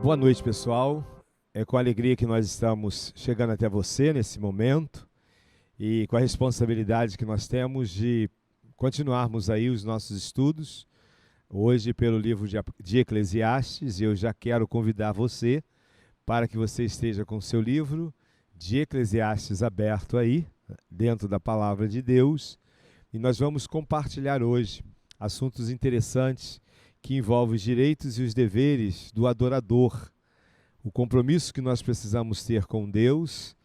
Boa noite, pessoal. É com alegria que nós estamos chegando até você nesse momento e com a responsabilidade que nós temos de continuarmos aí os nossos estudos, hoje pelo livro de Eclesiastes. Eu já quero convidar você para que você esteja com o seu livro de Eclesiastes aberto aí, dentro da Palavra de Deus, e nós vamos compartilhar hoje assuntos interessantes que envolvem os direitos e os deveres do adorador, o compromisso que nós precisamos ter com Deus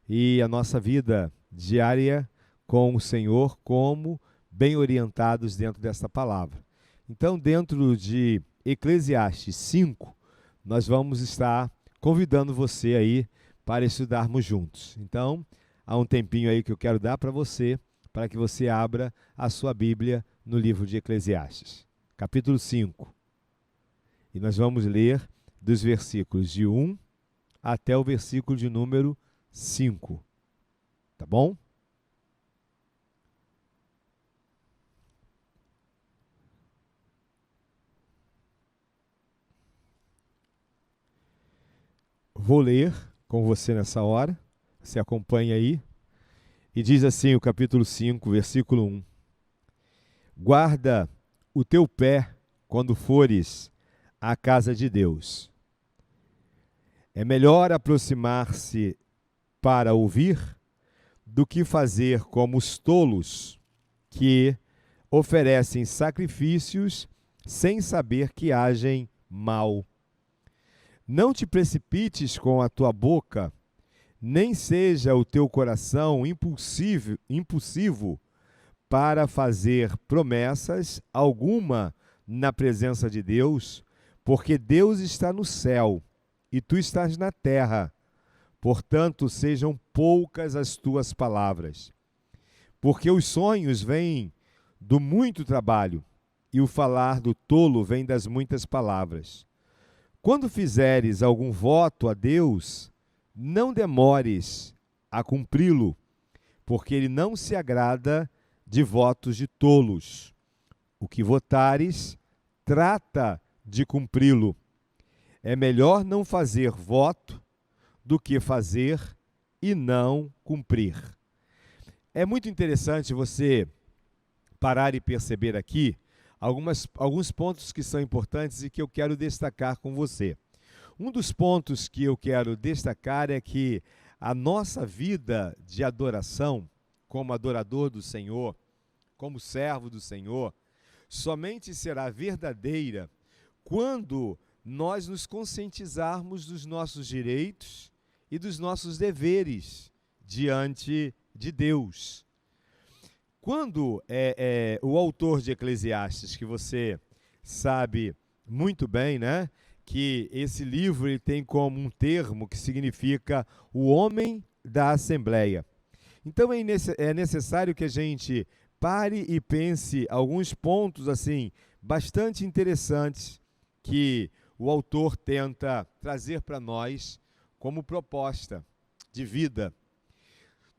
e a nossa vida diária com o Senhor, como bem orientados dentro dessa palavra. Então, dentro de Eclesiastes 5, nós vamos estar convidando você aí para estudarmos juntos. Então, há um tempinho aí que eu quero dar para você, para que você abra a sua Bíblia no livro de Eclesiastes, capítulo 5. E nós vamos ler dos versículos de 1 até o versículo de número 5. Tá bom? Vou ler com você nessa hora, você acompanha aí, e diz assim o capítulo 5, versículo 1. Guarda o teu pé quando fores à casa de Deus. É melhor aproximar-se para ouvir do que fazer como os tolos que oferecem sacrifícios sem saber que agem mal. Não te precipites com a tua boca, nem seja o teu coração impulsivo para fazer promessas alguma na presença de Deus, porque Deus está no céu e tu estás na terra. Portanto, sejam poucas as tuas palavras. Porque os sonhos vêm do muito trabalho, e o falar do tolo vem das muitas palavras. Quando fizeres algum voto a Deus, não demores a cumpri-lo, porque ele não se agrada de votos de tolos. O que votares, trata de cumpri-lo. É melhor não fazer voto do que fazer e não cumprir. É muito interessante você parar e perceber aqui alguns pontos que são importantes e que eu quero destacar com você. Um dos pontos que eu quero destacar é que a nossa vida de adoração, como adorador do Senhor, como servo do Senhor, somente será verdadeira quando nós nos conscientizarmos dos nossos direitos e dos nossos deveres diante de Deus. Quando o autor de Eclesiastes, que você sabe muito bem, né, que esse livro ele tem como um termo que significa o homem da Assembleia. Então é necessário que a gente pare e pense alguns pontos assim bastante interessantes que o autor tenta trazer para nós como proposta de vida.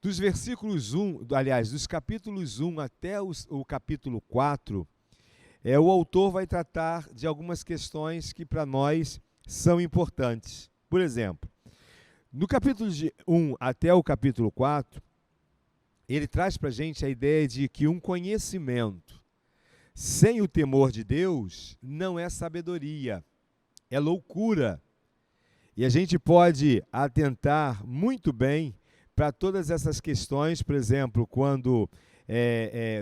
Dos versículos 1, aliás, dos capítulos 1 até o capítulo 4, o autor vai tratar de algumas questões que para nós são importantes. Por exemplo, no capítulo de 1 até o capítulo 4, ele traz para a gente a ideia de que um conhecimento sem o temor de Deus não é sabedoria, é loucura. E a gente pode atentar muito bem para todas essas questões, por exemplo, quando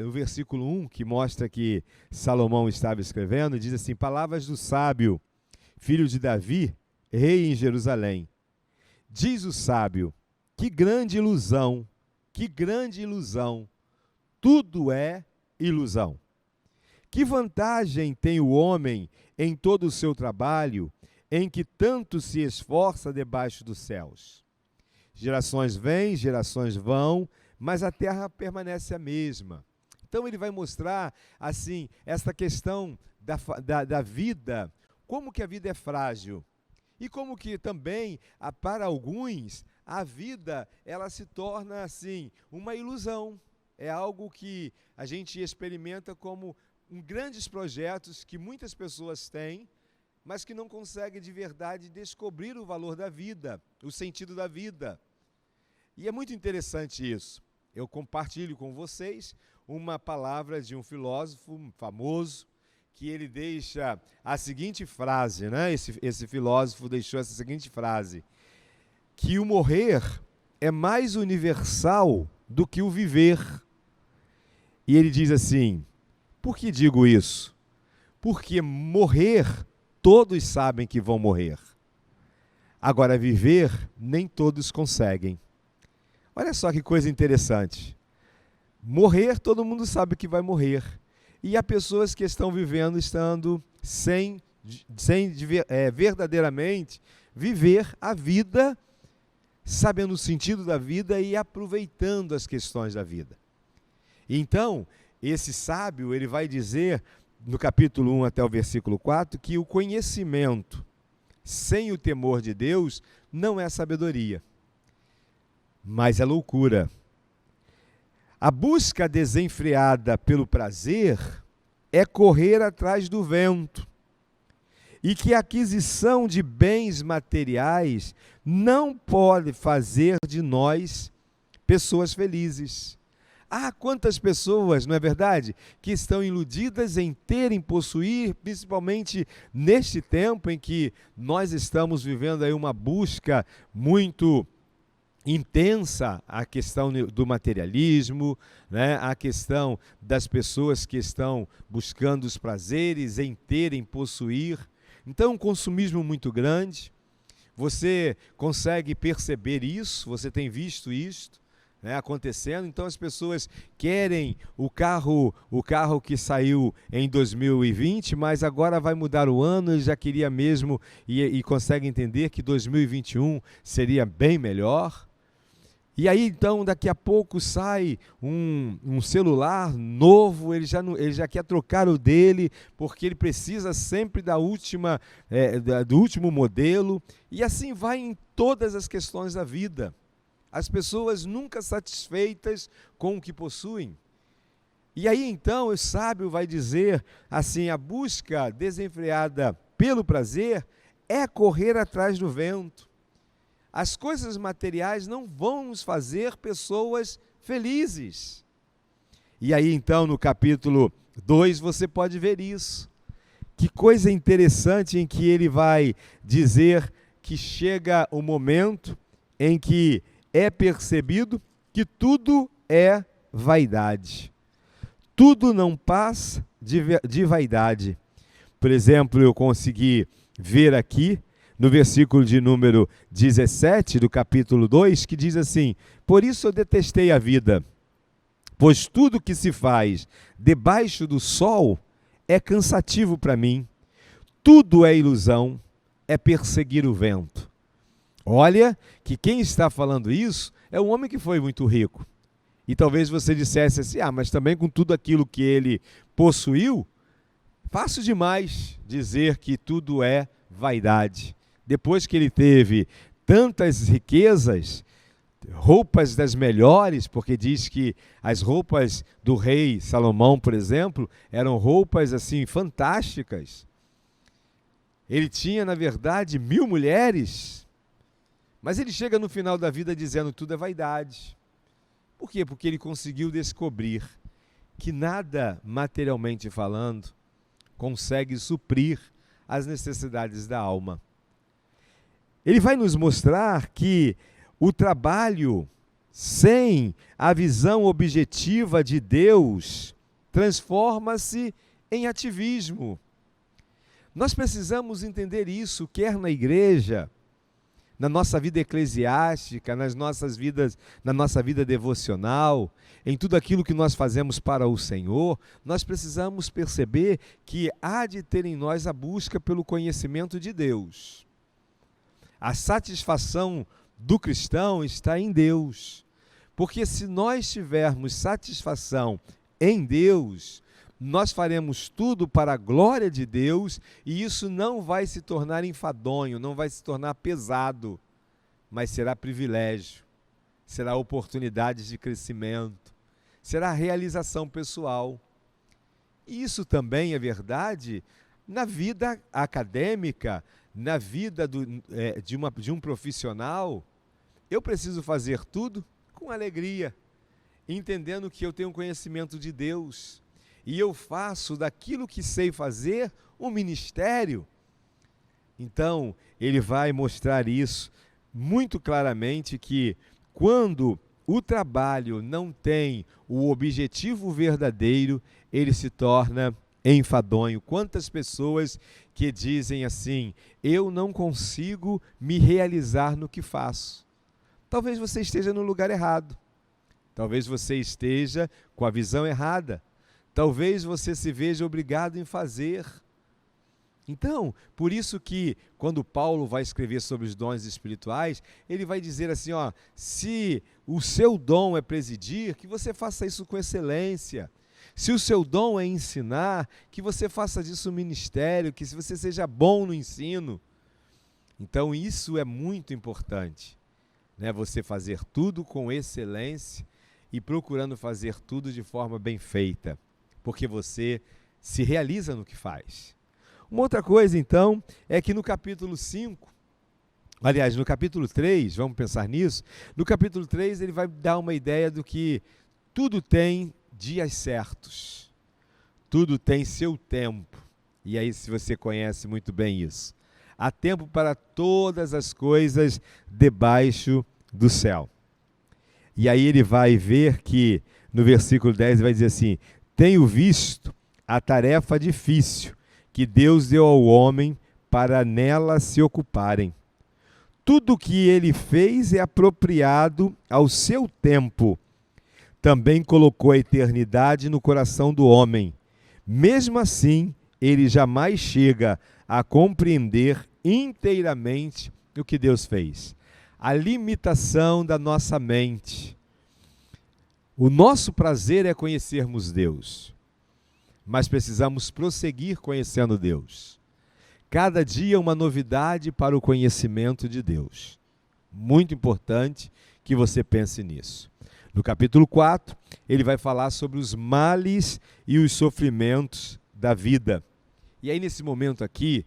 o versículo 1, que mostra que Salomão estava escrevendo, diz assim: palavras do sábio, filho de Davi, rei em Jerusalém. Diz o sábio, que grande ilusão, tudo é ilusão. Que vantagem tem o homem em todo o seu trabalho, em que tanto se esforça debaixo dos céus? Gerações vêm, gerações vão, mas a terra permanece a mesma. Então ele vai mostrar, assim, essa questão da vida, como que a vida é frágil. E como que também, para alguns, a vida ela se torna, assim, uma ilusão. É algo que a gente experimenta como grandes projetos que muitas pessoas têm, mas que não consegue de verdade descobrir o valor da vida, o sentido da vida. E é muito interessante isso. Eu compartilho com vocês uma palavra de um filósofo famoso, que ele deixa a seguinte frase, né? Esse filósofo deixou essa seguinte frase, que o morrer é mais universal do que o viver. E ele diz assim, por que digo isso? Porque morrer, todos sabem que vão morrer. Agora, viver, nem todos conseguem. Olha só que coisa interessante. Morrer, todo mundo sabe que vai morrer. E há pessoas que estão vivendo, estando sem verdadeiramente viver a vida, sabendo o sentido da vida e aproveitando as questões da vida. Então, esse sábio, ele vai dizer, no capítulo 1 até o versículo 4, que o conhecimento sem o temor de Deus não é sabedoria, mas é loucura. A busca desenfreada pelo prazer é correr atrás do vento, e que a aquisição de bens materiais não pode fazer de nós pessoas felizes. Ah, quantas pessoas, não é verdade, que estão iludidas em ter, em possuir, principalmente neste tempo em que nós estamos vivendo aí uma busca muito intensa, a questão do materialismo, né? A questão das pessoas que estão buscando os prazeres em ter, em possuir. Então, um consumismo muito grande. Você consegue perceber isso, você tem visto isto, né, acontecendo. Então as pessoas querem o carro que saiu em 2020, mas agora vai mudar o ano, e já queria mesmo e consegue entender que 2021 seria bem melhor. E aí então daqui a pouco sai um celular novo, ele já quer trocar o dele, porque ele precisa sempre do último modelo, e assim vai em todas as questões da vida. As pessoas nunca satisfeitas com o que possuem. E aí então o sábio vai dizer assim, a busca desenfreada pelo prazer é correr atrás do vento. As coisas materiais não vão nos fazer pessoas felizes. E aí então no capítulo 2 você pode ver isso. Que coisa interessante em que ele vai dizer que chega o momento em que é percebido que tudo é vaidade. Tudo não passa de vaidade. Por exemplo, eu consegui ver aqui no versículo de número 17 do capítulo 2, que diz assim, por isso eu detestei a vida, pois tudo que se faz debaixo do sol é cansativo para mim. Tudo é ilusão, é perseguir o vento. Olha que quem está falando isso é um homem que foi muito rico. E talvez você dissesse assim, mas também com tudo aquilo que ele possuiu, fácil demais dizer que tudo é vaidade. Depois que ele teve tantas riquezas, roupas das melhores, porque diz que as roupas do rei Salomão, por exemplo, eram roupas assim fantásticas. Ele tinha, na verdade, 1000 mulheres, mas ele chega no final da vida dizendo tudo é vaidade. Por quê? Porque ele conseguiu descobrir que nada, materialmente falando, consegue suprir as necessidades da alma. Ele vai nos mostrar que o trabalho sem a visão objetiva de Deus transforma-se em ativismo. Nós precisamos entender isso, quer na igreja, na nossa vida eclesiástica, na nossa vida devocional, em tudo aquilo que nós fazemos para o Senhor. Nós precisamos perceber que há de ter em nós a busca pelo conhecimento de Deus. A satisfação do cristão está em Deus, porque se nós tivermos satisfação em Deus, nós faremos tudo para a glória de Deus, e isso não vai se tornar enfadonho, não vai se tornar pesado, mas será privilégio, será oportunidade de crescimento, será realização pessoal. E isso também é verdade Na vida acadêmica, na vida de um profissional, eu preciso fazer tudo com alegria, entendendo que eu tenho conhecimento de Deus e eu faço daquilo que sei fazer um ministério. Então, ele vai mostrar isso muito claramente, que quando o trabalho não tem o objetivo verdadeiro, ele se torna enfadonho. Quantas pessoas que dizem assim: eu não consigo me realizar no que faço. Talvez você esteja no lugar errado. Talvez você esteja com a visão errada. Talvez você se veja obrigado em fazer. Então, por isso que quando Paulo vai escrever sobre os dons espirituais, ele vai dizer assim, ó, se o seu dom é presidir, que você faça isso com excelência. Se o seu dom é ensinar, que você faça disso um ministério, que você seja bom no ensino. Então, isso é muito importante, né? Você fazer tudo com excelência e procurando fazer tudo de forma bem feita, porque você se realiza no que faz. Uma outra coisa, então, é que no capítulo 5, aliás, no capítulo 3, vamos pensar nisso, no capítulo 3 ele vai dar uma ideia do que tudo tem dias certos, tudo tem seu tempo. E aí, se você conhece muito bem isso, há tempo para todas as coisas debaixo do céu. E aí ele vai ver que, no versículo 10, vai dizer assim: tenho visto a tarefa difícil que Deus deu ao homem para nela se ocuparem. Tudo o que ele fez é apropriado ao seu tempo. Também colocou a eternidade no coração do homem. Mesmo assim, ele jamais chega a compreender inteiramente o que Deus fez. A limitação da nossa mente. O nosso prazer é conhecermos Deus, mas precisamos prosseguir conhecendo Deus. Cada dia uma novidade para o conhecimento de Deus. Muito importante que você pense nisso. No capítulo 4, ele vai falar sobre os males e os sofrimentos da vida. E aí, nesse momento aqui,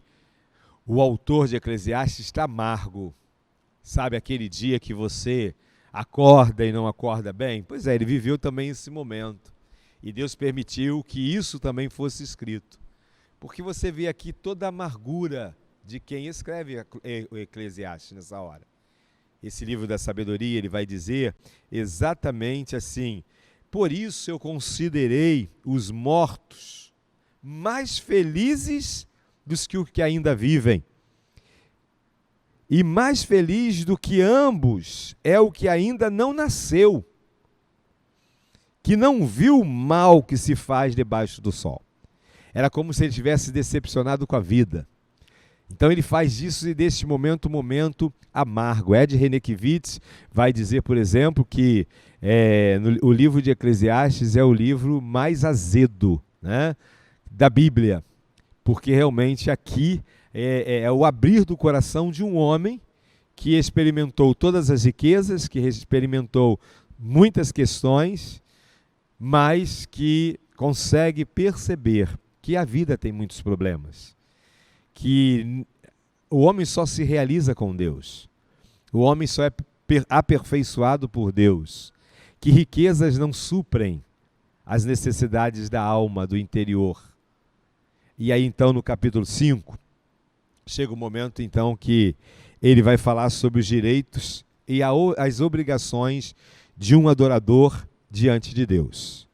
o autor de Eclesiastes está amargo. Sabe aquele dia que você acorda e não acorda bem? Pois é, ele viveu também esse momento. E Deus permitiu que isso também fosse escrito. Porque você vê aqui toda a amargura de quem escreve o Eclesiastes nessa hora. Esse livro da sabedoria, ele vai dizer exatamente assim: por isso eu considerei os mortos mais felizes dos que os que ainda vivem. E mais feliz do que ambos é o que ainda não nasceu, que não viu o mal que se faz debaixo do sol. Era como se ele tivesse decepcionado com a vida. Então ele faz disso e deste momento um momento amargo. Ed Renekiewicz vai dizer, por exemplo, que o livro de Eclesiastes é o livro mais azedo, né, da Bíblia, porque realmente aqui é o abrir do coração de um homem que experimentou todas as riquezas, que experimentou muitas questões, mas que consegue perceber que a vida tem muitos problemas, que o homem só se realiza com Deus, o homem só é aperfeiçoado por Deus, que riquezas não suprem as necessidades da alma, do interior. E aí então no capítulo 5, chega o momento então que ele vai falar sobre os direitos e as obrigações de um adorador diante de Deus.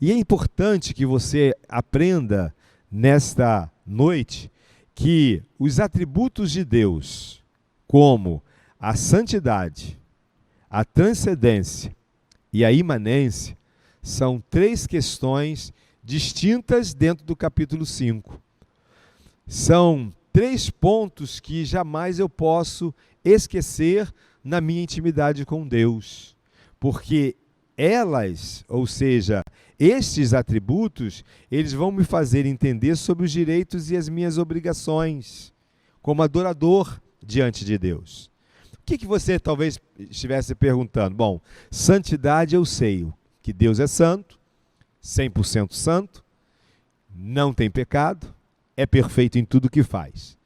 E é importante que você aprenda nesta noite que os atributos de Deus, como a santidade, a transcendência e a imanência, são três questões distintas dentro do capítulo 5. São três pontos que jamais eu posso esquecer na minha intimidade com Deus, porque elas, ou seja, estes atributos, eles vão me fazer entender sobre os direitos e as minhas obrigações como adorador diante de Deus. O que você talvez estivesse perguntando? Bom, santidade eu sei, que Deus é santo, 100% santo, não tem pecado, é perfeito em tudo que faz.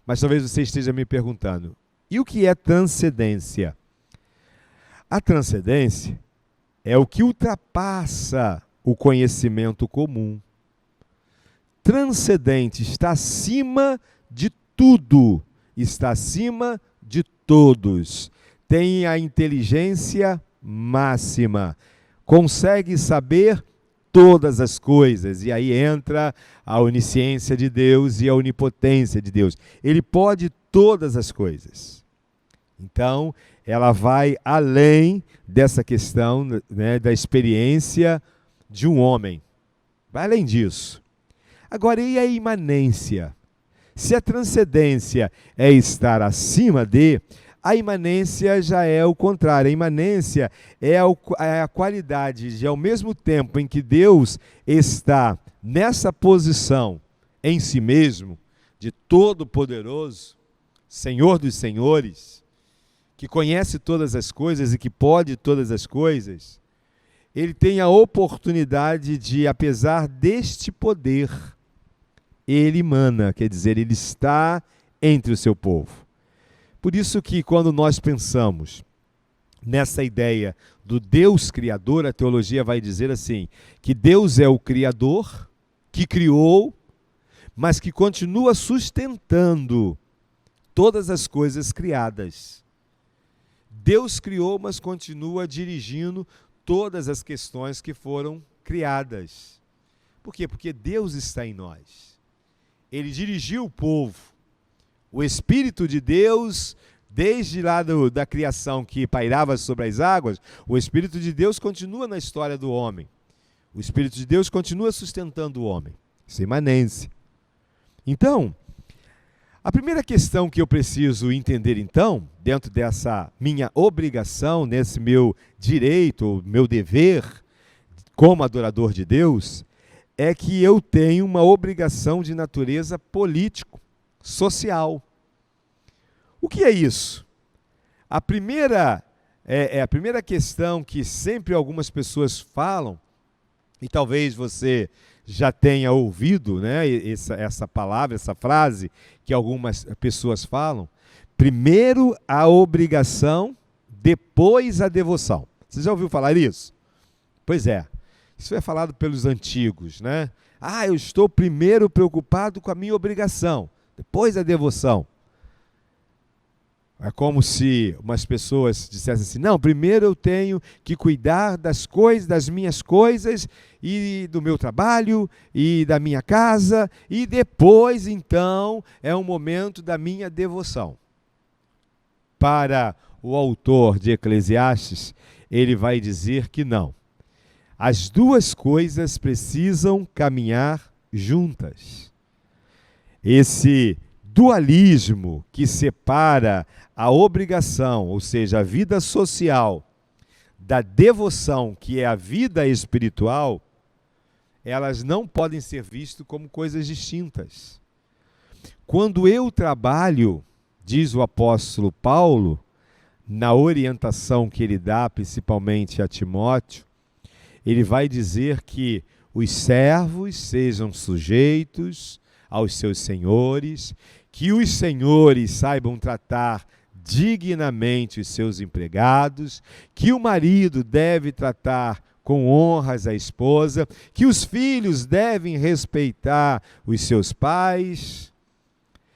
Mas talvez você esteja me perguntando, e o que é transcendência? A transcendência é o que ultrapassa o conhecimento comum. Transcendente está acima de tudo, está acima de todos. Tem a inteligência máxima, consegue saber todas as coisas, e aí entra a onisciência de Deus e a onipotência de Deus. Ele pode todas as coisas. Então, ela vai além dessa questão, né, da experiência de um homem. Vai além disso. Agora, e a imanência? Se a transcendência é estar acima de, a imanência já é o contrário. A imanência é a qualidade de, ao mesmo tempo em que Deus está nessa posição em si mesmo, de todo-poderoso, Senhor dos senhores, que conhece todas as coisas e que pode todas as coisas, ele tem a oportunidade de, apesar deste poder, ele emana, quer dizer, ele está entre o seu povo. Por isso que quando nós pensamos nessa ideia do Deus Criador, a teologia vai dizer assim, que Deus é o Criador, que criou, mas que continua sustentando todas as coisas criadas. Deus criou, mas continua dirigindo todas as questões que foram criadas. Por quê? Porque Deus está em nós. Ele dirigiu o povo. O Espírito de Deus, desde lá da criação que pairava sobre as águas, o Espírito de Deus continua na história do homem. O Espírito de Deus continua sustentando o homem. Isso é imanência. Então, a primeira questão que eu preciso entender, então, dentro dessa minha obrigação, nesse meu direito, meu dever, como adorador de Deus, é que eu tenho uma obrigação de natureza político, social. O que é isso? A primeira questão que sempre algumas pessoas falam, e talvez você já tenha ouvido, né, essa palavra, essa frase que algumas pessoas falam, primeiro a obrigação, depois a devoção. Você já ouviu falar isso? Pois é, isso é falado pelos antigos, né? Ah, eu estou primeiro preocupado com a minha obrigação, depois a devoção. É como se umas pessoas dissessem assim, não, primeiro eu tenho que cuidar das coisas, das minhas coisas, e do meu trabalho, e da minha casa, e depois, então, é o momento da minha devoção. Para o autor de Eclesiastes, ele vai dizer que não. As duas coisas precisam caminhar juntas. Esse dualismo que separa a obrigação, ou seja, a vida social, da devoção, que é a vida espiritual, elas não podem ser vistas como coisas distintas. Quando eu trabalho, diz o apóstolo Paulo, na orientação que ele dá principalmente a Timóteo, ele vai dizer que os servos sejam sujeitos aos seus senhores, que os senhores saibam tratar dignamente os seus empregados, que o marido deve tratar com honras a esposa, que os filhos devem respeitar os seus pais,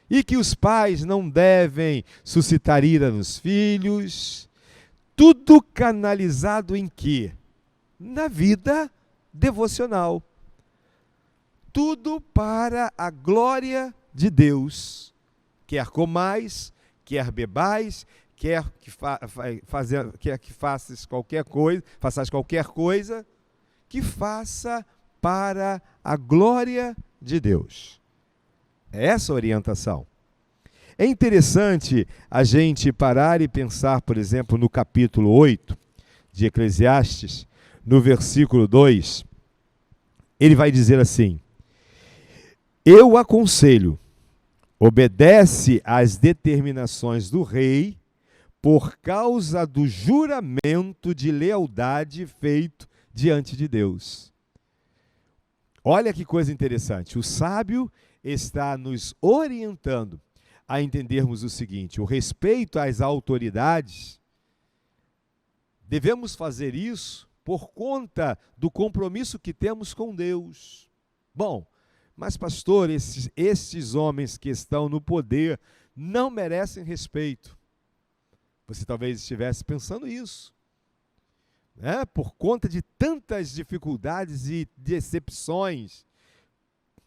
e que os pais não devem suscitar ira nos filhos. Tudo canalizado em quê? Na vida devocional. Tudo para a glória de Deus. Quer comais, quer bebais, quer que faças qualquer coisa, que faça para a glória de Deus. É essa a orientação. É interessante a gente parar e pensar, por exemplo, no capítulo 8 de Eclesiastes, no versículo 2, ele vai dizer assim: eu aconselho, obedece às determinações do rei por causa do juramento de lealdade feito diante de Deus. Olha que coisa interessante. O sábio, está nos orientando a entendermos o seguinte: o respeito às autoridades, devemos fazer isso por conta do compromisso que temos com Deus. Bom, mas pastor, esses homens que estão no poder não merecem respeito. Você talvez estivesse pensando isso, né? Por conta de tantas dificuldades e decepções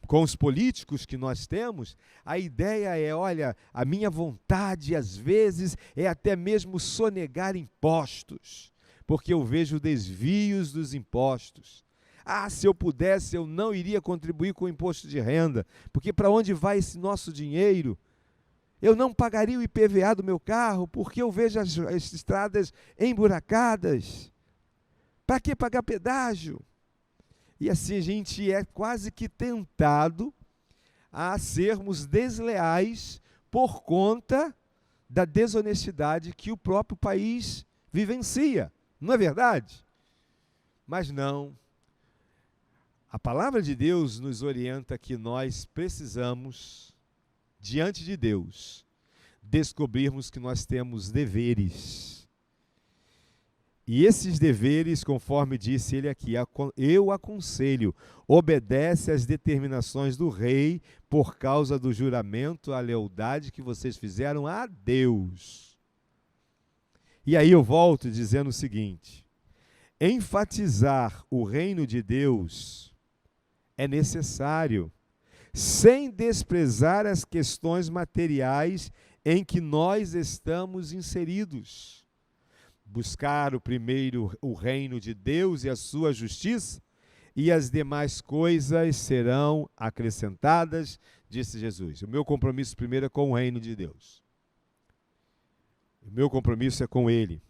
com os políticos que nós temos, a ideia é, olha, a minha vontade às vezes é até mesmo sonegar impostos, porque eu vejo desvios dos impostos. Se eu pudesse, eu não iria contribuir com o imposto de renda, porque para onde vai esse nosso dinheiro? Eu não pagaria o IPVA do meu carro, porque eu vejo as estradas emburacadas. Para que pagar pedágio? E assim a gente é quase que tentado a sermos desleais por conta da desonestidade que o próprio país vivencia. Não é verdade? Mas não. A palavra de Deus nos orienta que nós precisamos, diante de Deus, descobrirmos que nós temos deveres. E esses deveres, conforme disse ele aqui, eu aconselho, obedece às determinações do rei por causa do juramento, a lealdade que vocês fizeram a Deus. E aí eu volto dizendo o seguinte: enfatizar o reino de Deus é necessário, sem desprezar as questões materiais em que nós estamos inseridos. Buscar primeiro o reino de Deus e a sua justiça, e as demais coisas serão acrescentadas, disse Jesus. O meu compromisso primeiro é com o reino de Deus. O meu compromisso é com Ele.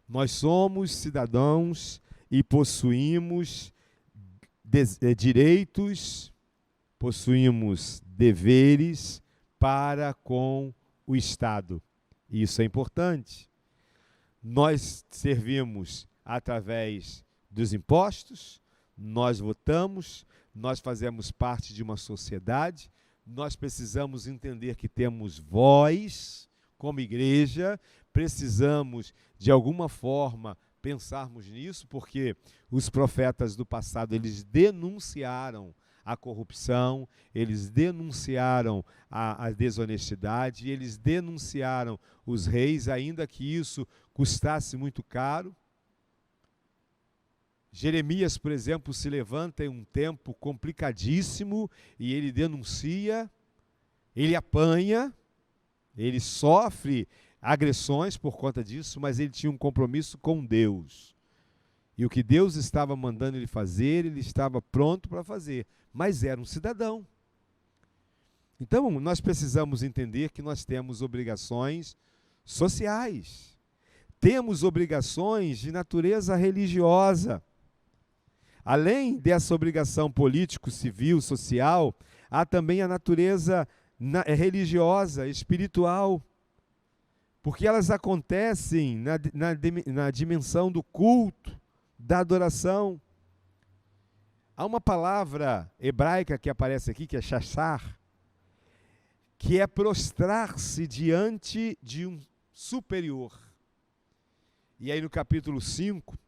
Nós somos cidadãos e possuímos direitos, possuímos deveres para com o Estado. E isso é importante. Nós servimos através dos impostos, nós votamos, nós fazemos parte de uma sociedade, nós precisamos entender que temos voz como igreja, precisamos de alguma forma pensarmos nisso, porque os profetas do passado, eles denunciaram a corrupção, eles denunciaram a desonestidade, eles denunciaram os reis, ainda que isso custasse muito caro. Jeremias, por exemplo, se levanta em um tempo complicadíssimo e ele denuncia, ele apanha, ele sofre agressões por conta disso, mas ele tinha um compromisso com Deus. E o que Deus estava mandando ele fazer, ele estava pronto para fazer, mas era um cidadão. Então, nós precisamos entender que nós temos obrigações sociais, temos obrigações de natureza religiosa. Além dessa obrigação político, civil, social, há também a natureza religiosa, espiritual, porque elas acontecem na dimensão do culto, da adoração. Há uma palavra hebraica que aparece aqui, que é shachar, que é prostrar-se diante de um superior. E aí no capítulo 5,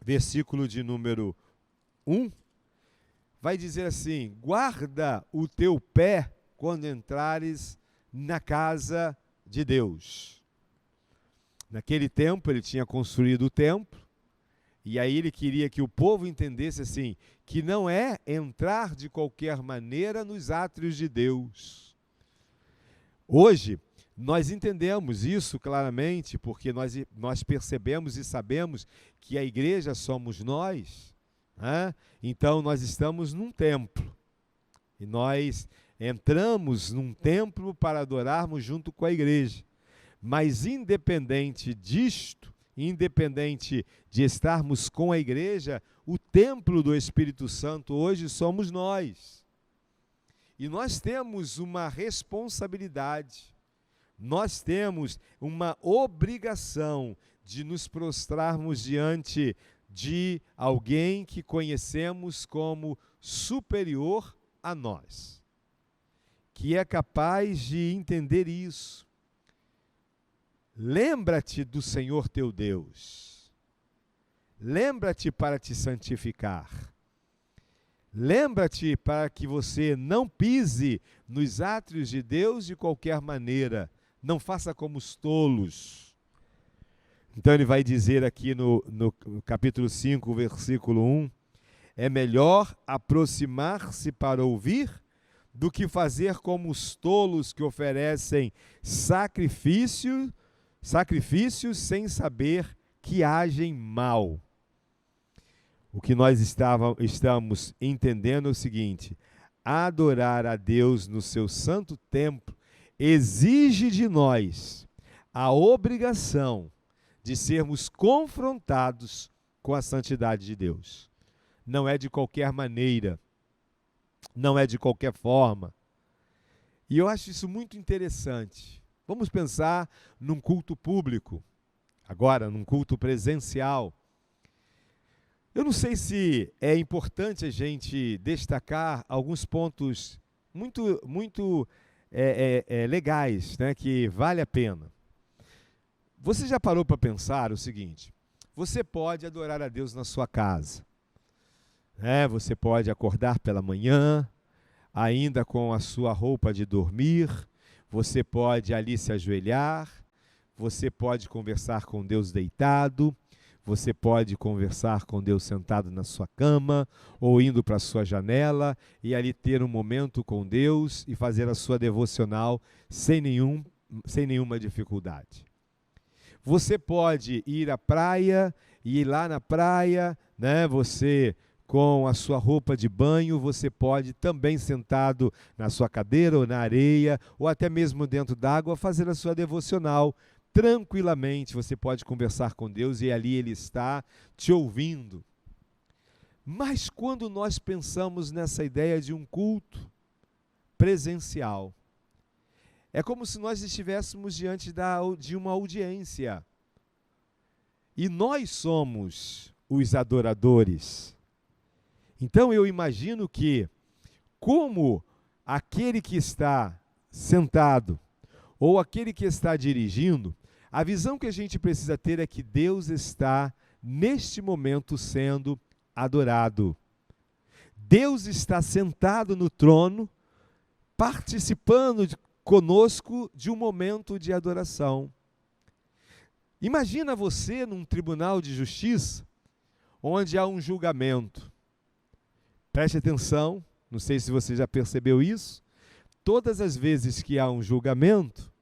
versículo de número 1, vai dizer assim: guarda o teu pé quando entrares na casa de Deus. Naquele tempo ele tinha construído o templo, e aí ele queria que o povo entendesse assim, que não é entrar de qualquer maneira nos átrios de Deus. Hoje, nós entendemos isso claramente, porque nós percebemos e sabemos que a igreja somos nós, né? Então nós estamos num templo, e nós entramos num templo para adorarmos junto com a igreja. Mas independente disto, independente de estarmos com a igreja, o templo do Espírito Santo hoje somos nós. E nós temos uma responsabilidade, nós temos uma obrigação de nos prostrarmos diante de alguém que conhecemos como superior a nós. que é capaz de entender isso. Lembra-te do Senhor teu Deus. Lembra-te para te santificar. Lembra-te para que você não pise nos átrios de Deus de qualquer maneira. Não faça como os tolos. Então ele vai dizer aqui no capítulo 5, versículo 1, é melhor aproximar-se para ouvir do que fazer como os tolos que oferecem sacrifícios sem saber que agem mal. O que nós estamos entendendo é o seguinte: adorar a Deus no seu santo templo exige de nós a obrigação de sermos confrontados com a santidade de Deus. Não é de qualquer maneira, não é de qualquer forma. E eu acho isso muito interessante. Vamos pensar num culto público, agora num culto presencial. Eu não sei se é importante a gente destacar alguns pontos muito legais, né, que vale a pena. Você já parou para pensar o seguinte: você pode adorar a Deus na sua casa. Você pode acordar pela manhã, ainda com a sua roupa de dormir, você pode ali se ajoelhar, você pode conversar com Deus deitado, você pode conversar com Deus sentado na sua cama ou indo para a sua janela e ali ter um momento com Deus e fazer a sua devocional sem nenhuma dificuldade. Você pode ir à praia e ir lá na praia, né, você com a sua roupa de banho, você pode também sentado na sua cadeira ou na areia ou até mesmo dentro d'água fazer a sua devocional. Tranquilamente você pode conversar com Deus e ali Ele está te ouvindo. Mas quando nós pensamos nessa ideia de um culto presencial, é como se nós estivéssemos diante de uma audiência. E nós somos os adoradores. Então eu imagino que, como aquele que está sentado ou aquele que está dirigindo, a visão que a gente precisa ter é que Deus está, neste momento, sendo adorado. Deus está sentado no trono, participando conosco de um momento de adoração. Imagina você num tribunal de justiça, onde há um julgamento. Preste atenção, não sei se você já percebeu isso. Todas as vezes que há um julgamento,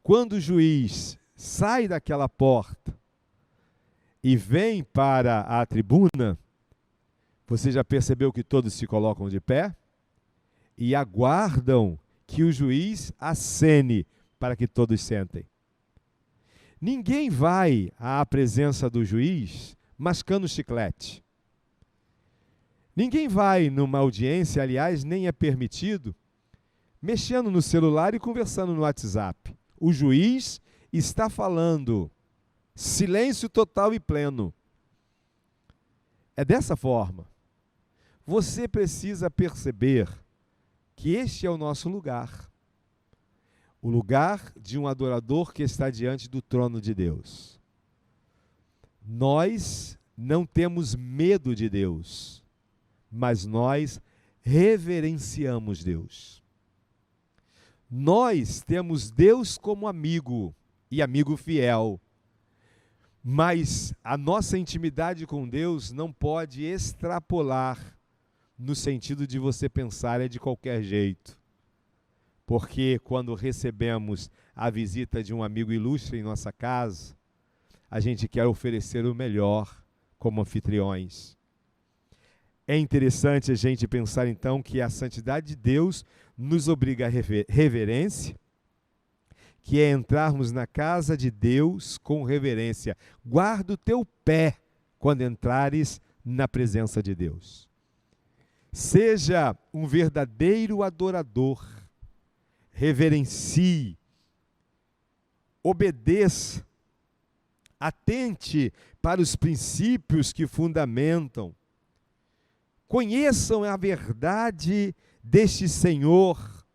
quando o juiz sai daquela porta e vem para a tribuna, você já percebeu que todos se colocam de pé e aguardam que o juiz acene para que todos sentem. Ninguém vai à presença do juiz mascando chiclete. Ninguém vai numa audiência, aliás, nem é permitido, mexendo no celular e conversando no WhatsApp. O juiz está falando. Silêncio total e pleno. É dessa forma. Você precisa perceber que este é o nosso lugar. O lugar de um adorador que está diante do trono de Deus. Nós não temos medo de Deus, mas nós reverenciamos Deus. Nós temos Deus como amigo e amigo fiel, mas a nossa intimidade com Deus não pode extrapolar no sentido de você pensar é de qualquer jeito. Porque quando recebemos a visita de um amigo ilustre em nossa casa, a gente quer oferecer o melhor como anfitriões. É interessante a gente pensar então que a santidade de Deus nos obriga a reverência, que é entrarmos na casa de Deus com reverência. Guarda o teu pé quando entrares na presença de Deus. Seja um verdadeiro adorador. Reverencie, obedeça, atente para os princípios que fundamentam. Conheçam a verdade deste Senhor.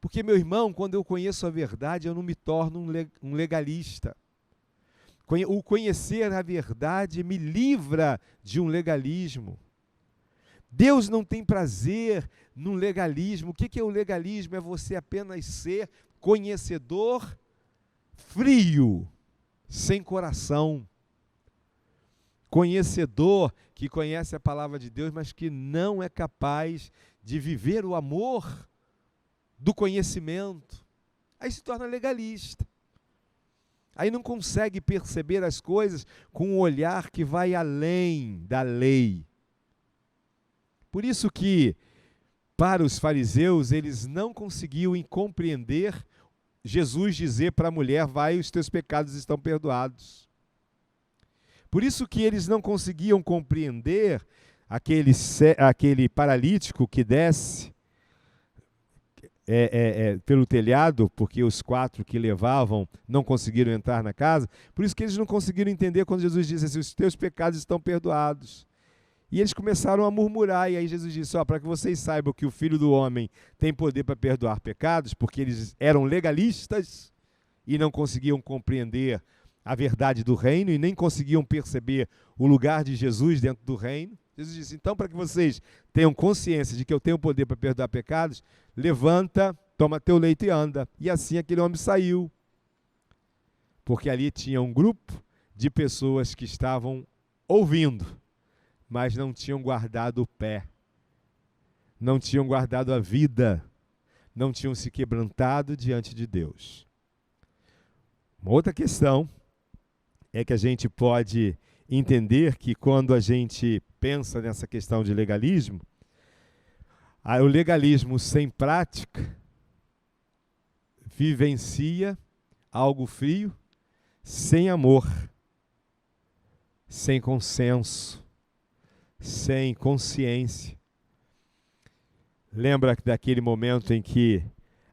Porque, meu irmão, quando eu conheço a verdade, eu não me torno um legalista. O conhecer a verdade me livra de um legalismo. Deus não tem prazer no legalismo. O que é o legalismo? É você apenas ser conhecedor frio, sem coração. Conhecedor que conhece a palavra de Deus, mas que não é capaz de viver o amor do conhecimento. Aí se torna legalista. Aí não consegue perceber as coisas com um olhar que vai além da lei. Por isso que, para os fariseus, eles não conseguiam compreender Jesus dizer para a mulher: vai, os teus pecados estão perdoados. Por isso que eles não conseguiam compreender aquele paralítico que desce pelo telhado, porque os 4 que levavam não conseguiram entrar na casa. Por isso que eles não conseguiram entender quando Jesus disse assim: os teus pecados estão perdoados. E eles começaram a murmurar, e aí Jesus disse: para que vocês saibam que o Filho do Homem tem poder para perdoar pecados, porque eles eram legalistas e não conseguiam compreender a verdade do reino e nem conseguiam perceber o lugar de Jesus dentro do reino. Jesus disse: então, para que vocês tenham consciência de que eu tenho poder para perdoar pecados, levanta, toma teu leito e anda. E assim aquele homem saiu. Porque ali tinha um grupo de pessoas que estavam ouvindo, mas não tinham guardado o pé, não tinham guardado a vida, não tinham se quebrantado diante de Deus. Uma outra questão é que a gente pode entender que quando a gente pensa nessa questão de legalismo, o legalismo sem prática vivencia algo frio, sem amor, sem consenso, sem consciência. Lembra daquele momento em que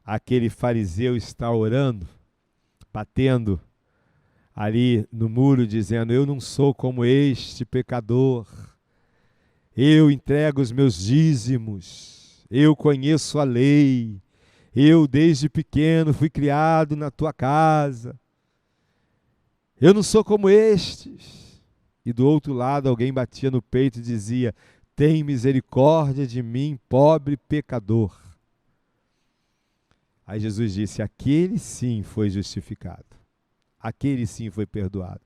aquele fariseu está orando, batendo ali no muro, dizendo: eu não sou como este pecador, eu entrego os meus dízimos, eu conheço a lei, eu desde pequeno fui criado na tua casa, eu não sou como estes. E do outro lado alguém batia no peito e dizia: tem misericórdia de mim, pobre pecador. Aí Jesus disse: aquele sim foi justificado, aquele sim foi perdoado.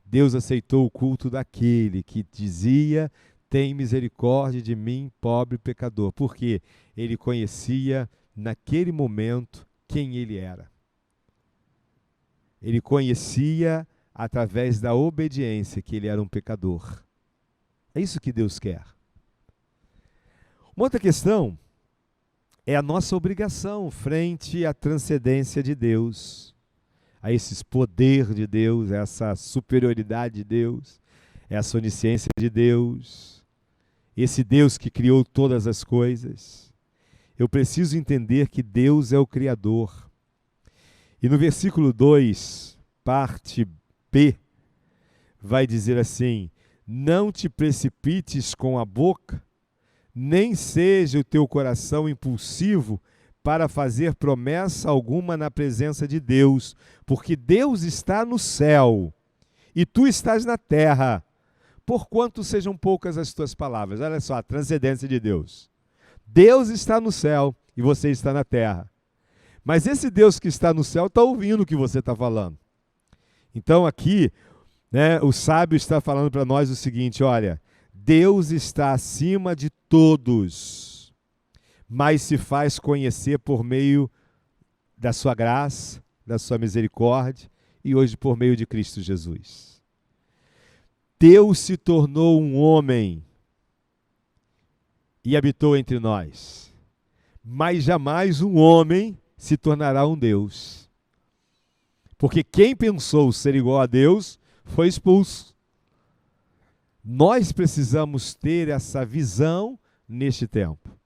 Deus aceitou o culto daquele que dizia: tem misericórdia de mim, pobre pecador. Porque ele conhecia naquele momento quem ele era. Ele conhecia através da obediência que ele era um pecador. É isso que Deus quer. Uma outra questão é a nossa obrigação frente à transcendência de Deus, a esse poder de Deus, essa superioridade de Deus, essa onisciência de Deus, esse Deus que criou todas as coisas. Eu preciso entender que Deus é o Criador. E no versículo 2, parte B, vai dizer assim: não te precipites com a boca, nem seja o teu coração impulsivo para fazer promessa alguma na presença de Deus, porque Deus está no céu e tu estás na terra, porquanto sejam poucas as tuas palavras. Olha só, a transcendência de Deus. Deus está no céu e você está na terra. Mas esse Deus que está no céu está ouvindo o que você está falando. Então aqui, o sábio está falando para nós o seguinte: olha, Deus está acima de todos, mas se faz conhecer por meio da sua graça, da sua misericórdia e hoje por meio de Cristo Jesus. Deus se tornou um homem e habitou entre nós, mas jamais um homem se tornará um Deus. Porque quem pensou ser igual a Deus foi expulso. Nós precisamos ter essa visão neste tempo.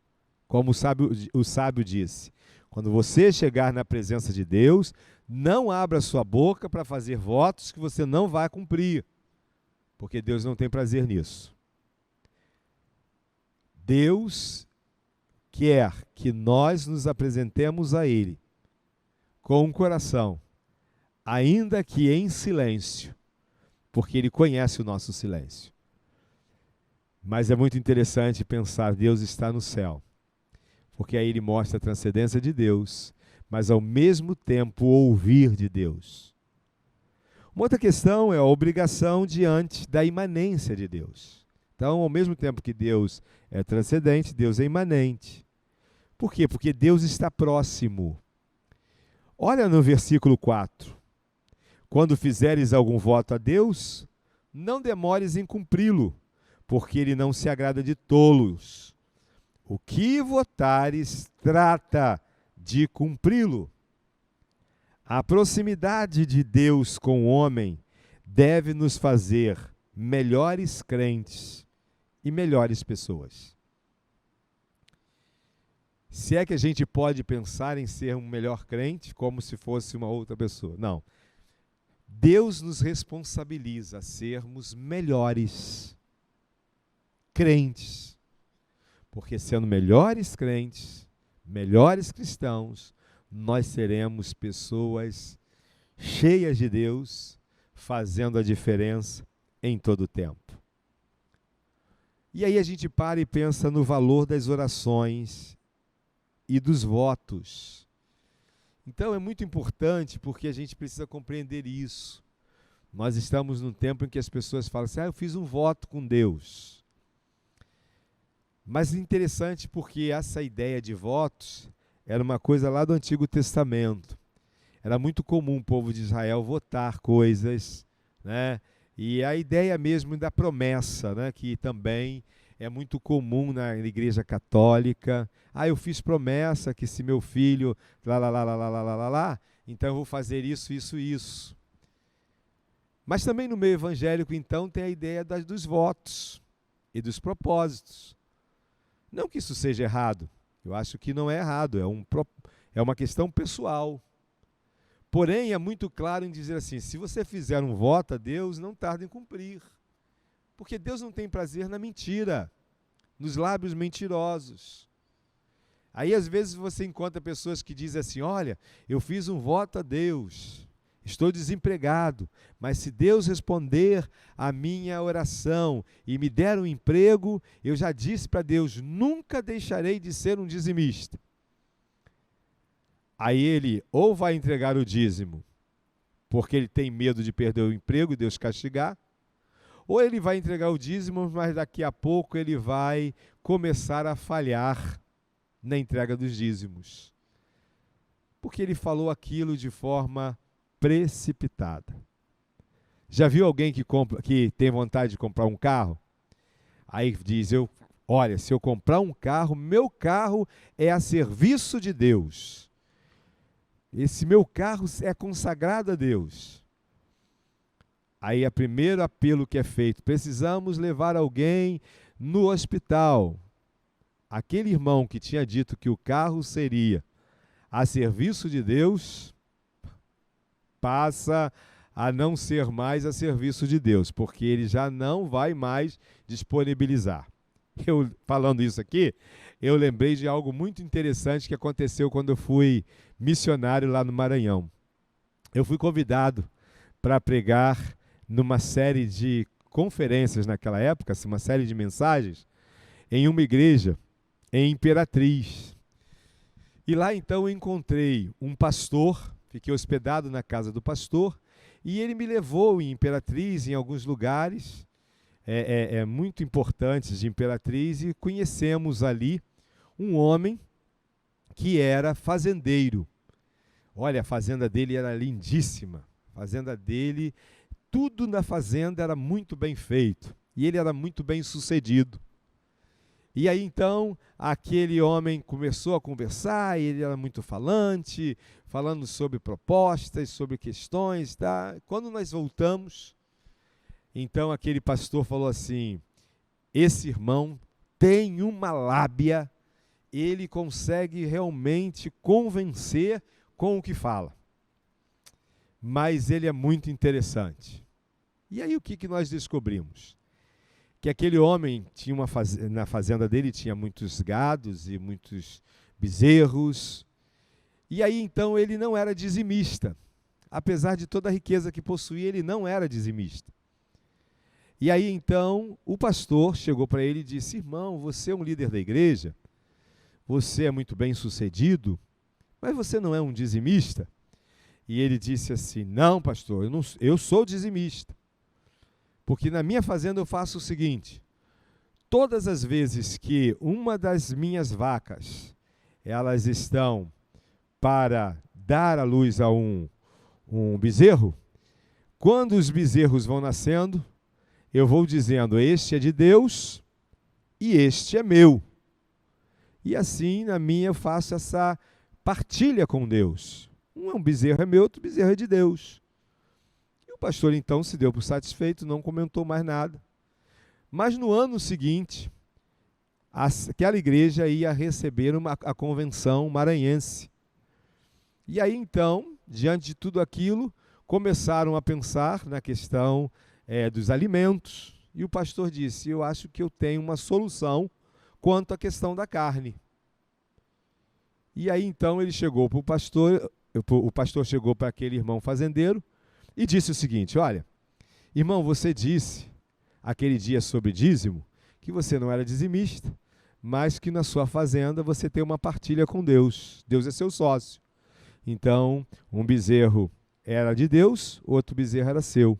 Como o sábio disse: quando você chegar na presença de Deus, não abra sua boca para fazer votos que você não vai cumprir, porque Deus não tem prazer nisso. Deus quer que nós nos apresentemos a Ele com um coração, ainda que em silêncio, porque Ele conhece o nosso silêncio. Mas é muito interessante pensar, Deus está no céu, porque aí Ele mostra a transcendência de Deus, mas ao mesmo tempo ouvir de Deus. Uma outra questão é a obrigação diante da imanência de Deus. Então, ao mesmo tempo que Deus é transcendente, Deus é imanente. Por quê? Porque Deus está próximo. Olha no versículo 4. Quando fizeres algum voto a Deus, não demores em cumpri-lo, porque Ele não se agrada de tolos. O que votares, trata de cumpri-lo. A proximidade de Deus com o homem deve nos fazer melhores crentes e melhores pessoas. Se é que a gente pode pensar em ser um melhor crente como se fosse uma outra pessoa. Não. Deus nos responsabiliza a sermos melhores crentes. Porque sendo melhores crentes, melhores cristãos, nós seremos pessoas cheias de Deus, fazendo a diferença em todo o tempo. E aí a gente para e pensa no valor das orações e dos votos. Então é muito importante porque a gente precisa compreender isso. Nós estamos num tempo em que as pessoas falam assim, eu fiz um voto com Deus. Mas interessante porque essa ideia de votos era uma coisa lá do Antigo Testamento. Era muito comum o povo de Israel votar coisas, né? E a ideia mesmo da promessa, né? Que também é muito comum na Igreja Católica. Eu fiz promessa que se meu filho, então eu vou fazer isso, isso, isso. Mas também no meio evangélico, então, tem a ideia dos votos e dos propósitos. Não que isso seja errado. Eu acho que não é errado, é uma questão pessoal. Porém, é muito claro em dizer assim, se você fizer um voto a Deus, não tarde em cumprir. Porque Deus não tem prazer na mentira, nos lábios mentirosos. Aí, às vezes, você encontra pessoas que dizem assim, olha, eu fiz um voto a Deus, estou desempregado, mas se Deus responder a minha oração e me der um emprego, eu já disse para Deus, nunca deixarei de ser um dizimista. Aí ele ou vai entregar o dízimo, porque ele tem medo de perder o emprego e Deus castigar, ou ele vai entregar o dízimo, mas daqui a pouco ele vai começar a falhar na entrega dos dízimos. Porque ele falou aquilo de forma precipitada. Já viu alguém que tem vontade de comprar um carro? Aí diz, olha, se eu comprar um carro, meu carro é a serviço de Deus. Esse meu carro é consagrado a Deus. Aí o primeiro apelo que é feito, precisamos levar alguém no hospital. Aquele irmão que tinha dito que o carro seria a serviço de Deus, passa a não ser mais a serviço de Deus, porque ele já não vai mais disponibilizar. Falando isso aqui, eu lembrei de algo muito interessante que aconteceu quando eu fui missionário lá no Maranhão. Eu fui convidado para pregar numa série de conferências naquela época, uma série de mensagens, em uma igreja em Imperatriz. E lá então eu encontrei um pastor, fiquei hospedado na casa do pastor, e ele me levou em Imperatriz, em alguns lugares muito importantes de Imperatriz, e conhecemos ali um homem que era fazendeiro. Olha, a fazenda dele era lindíssima. A fazenda dele, tudo na fazenda era muito bem feito. E ele era muito bem sucedido. E aí então, aquele homem começou a conversar, e ele era muito falante, falando sobre propostas, sobre questões. Tá? Quando nós voltamos, então aquele pastor falou assim, esse irmão tem uma lábia, ele consegue realmente convencer com o que fala. Mas ele é muito interessante. E aí o que nós descobrimos? que aquele homem tinha na fazenda dele tinha muitos gados e muitos bezerros. E aí então ele não era dizimista. Apesar de toda a riqueza que possuía, ele não era dizimista. E aí então o pastor chegou para ele e disse: irmão, você é um líder da igreja, você é muito bem sucedido, mas você não é um dizimista? E ele disse assim: não, pastor, eu sou dizimista. Porque na minha fazenda eu faço o seguinte: todas as vezes que uma das minhas vacas, elas estão para dar à luz a um bezerro, quando os bezerros vão nascendo, eu vou dizendo: este é de Deus e este é meu. E assim, na minha, eu faço essa partilha com Deus. Um bezerro é meu, outro bezerro é de Deus. E o pastor então se deu por satisfeito, não comentou mais nada. Mas no ano seguinte, aquela igreja ia receber a convenção maranhense. E aí então, diante de tudo aquilo, começaram a pensar na questão dos alimentos. E o pastor disse: eu acho que eu tenho uma solução quanto à questão da carne. E aí então ele chegou para o pastor chegou para aquele irmão fazendeiro e disse o seguinte: olha, irmão, você disse aquele dia sobre dízimo que você não era dizimista, mas que na sua fazenda você tem uma partilha com Deus. Deus é seu sócio. Então, um bezerro era de Deus, outro bezerro era seu.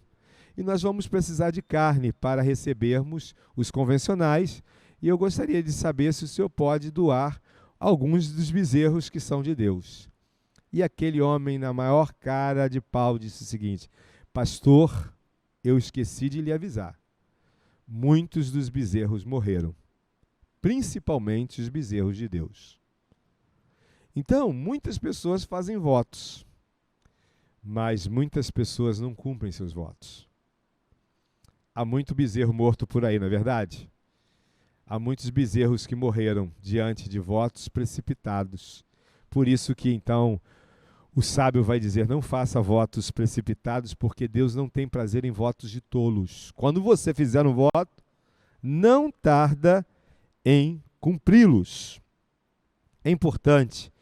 E nós vamos precisar de carne para recebermos os convencionais. E eu gostaria de saber se o senhor pode doar alguns dos bezerros que são de Deus. E aquele homem, na maior cara de pau, disse o seguinte: pastor, eu esqueci de lhe avisar. Muitos dos bezerros morreram, principalmente os bezerros de Deus. Então, muitas pessoas fazem votos, mas muitas pessoas não cumprem seus votos. Há muito bezerro morto por aí, não é verdade? Há muitos bezerros que morreram diante de votos precipitados. Por isso que, então, o sábio vai dizer: não faça votos precipitados, porque Deus não tem prazer em votos de tolos. Quando você fizer um voto, não tarda em cumpri-los. É importante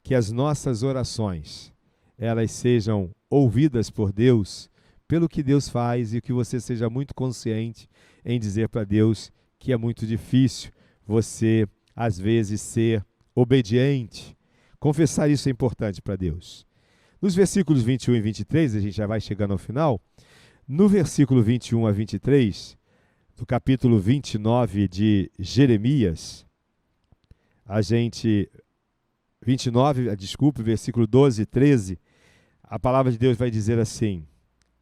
que as nossas orações, elas sejam ouvidas por Deus, pelo que Deus faz, e que você seja muito consciente em dizer para Deus que é muito difícil você, às vezes, ser obediente. Confessar isso é importante para Deus. Nos versículos 21 e 23, a gente já vai chegando ao final. No versículo 21 a 23, do capítulo 29 de Jeremias, versículo 12 e 13, a palavra de Deus vai dizer assim: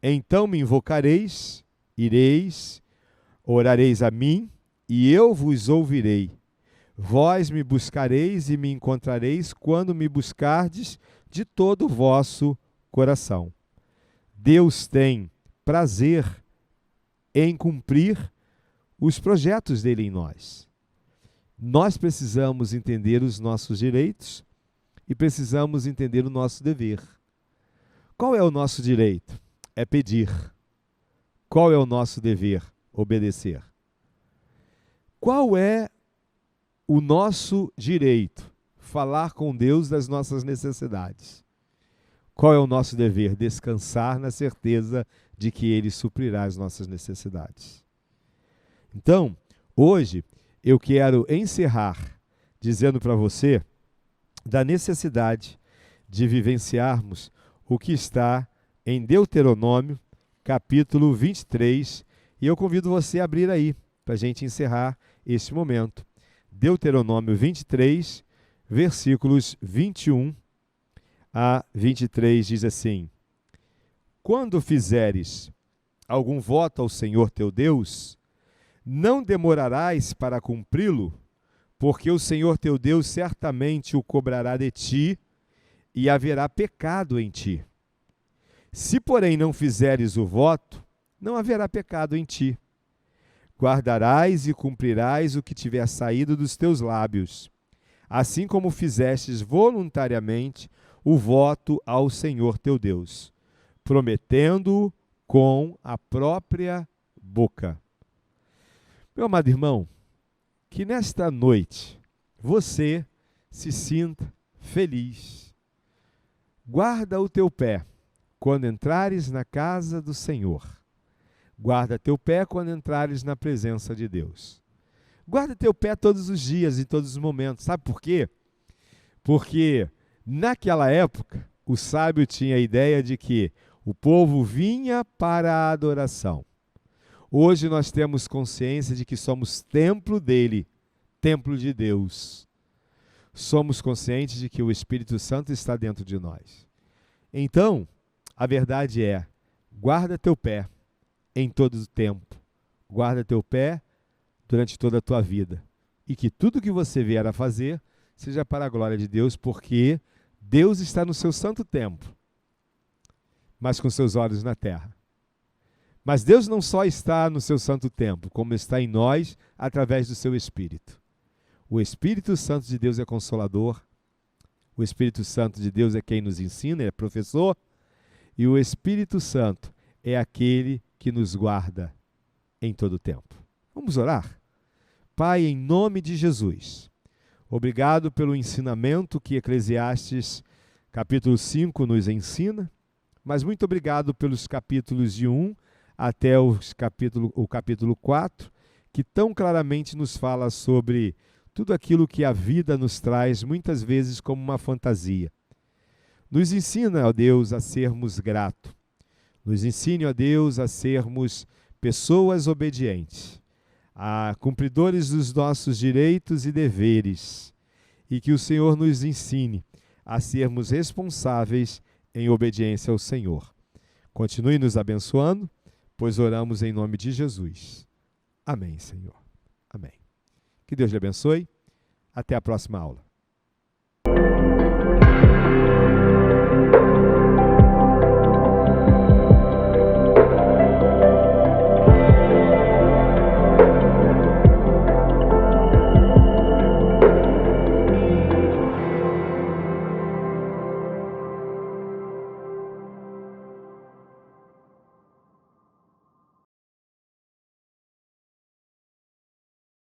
então me invocareis, ireis, orareis a mim, e eu vos ouvirei. Vós me buscareis e me encontrareis quando me buscardes de todo o vosso coração. Deus tem prazer em cumprir os projetos dele em nós. Nós precisamos entender os nossos direitos e precisamos entender o nosso dever. Qual é o nosso direito? É pedir. Qual é o nosso dever? Obedecer. Qual é o nosso direito? Falar com Deus das nossas necessidades. Qual é o nosso dever? Descansar na certeza de que Ele suprirá as nossas necessidades. Então, hoje, eu quero encerrar dizendo para você da necessidade de vivenciarmos o que está em Deuteronômio, capítulo 23, e eu convido você a abrir aí, para a gente encerrar este momento. Deuteronômio 23, versículos 21 a 23, diz assim: quando fizeres algum voto ao Senhor teu Deus, não demorarás para cumpri-lo, porque o Senhor teu Deus certamente o cobrará de ti, e haverá pecado em ti. Se, porém, não fizeres o voto, não haverá pecado em ti. Guardarás e cumprirás o que tiver saído dos teus lábios, assim como fizestes voluntariamente o voto ao Senhor teu Deus, prometendo-o com a própria boca. Meu amado irmão, que nesta noite você se sinta feliz. Guarda o teu pé quando entrares na casa do Senhor. Guarda teu pé quando entrares na presença de Deus. Guarda teu pé todos os dias e todos os momentos. Sabe por quê? Porque naquela época o sábio tinha a ideia de que o povo vinha para a adoração. Hoje nós temos consciência de que somos templo dele, templo de Deus. Somos conscientes de que o Espírito Santo está dentro de nós. Então, a verdade é, guarda teu pé em todo o tempo. Guarda teu pé durante toda a tua vida. E que tudo que você vier a fazer seja para a glória de Deus, porque Deus está no seu santo templo, mas com seus olhos na terra. Mas Deus não só está no seu santo templo, como está em nós através do seu Espírito. O Espírito Santo de Deus é consolador, o Espírito Santo de Deus é quem nos ensina, é professor, e o Espírito Santo é aquele que nos guarda em todo o tempo. Vamos orar? Pai, em nome de Jesus, obrigado pelo ensinamento que Eclesiastes capítulo 5 nos ensina, mas muito obrigado pelos capítulos de 1 até o capítulo 4, que tão claramente nos fala sobre tudo aquilo que a vida nos traz, muitas vezes como uma fantasia. Nos ensina, ó Deus, a sermos gratos. Nos ensine, ó Deus, a sermos pessoas obedientes, a cumpridores dos nossos direitos e deveres, e que o Senhor nos ensine a sermos responsáveis em obediência ao Senhor. Continue nos abençoando, pois oramos em nome de Jesus. Amém, Senhor. Amém. Que Deus lhe abençoe. Até a próxima aula.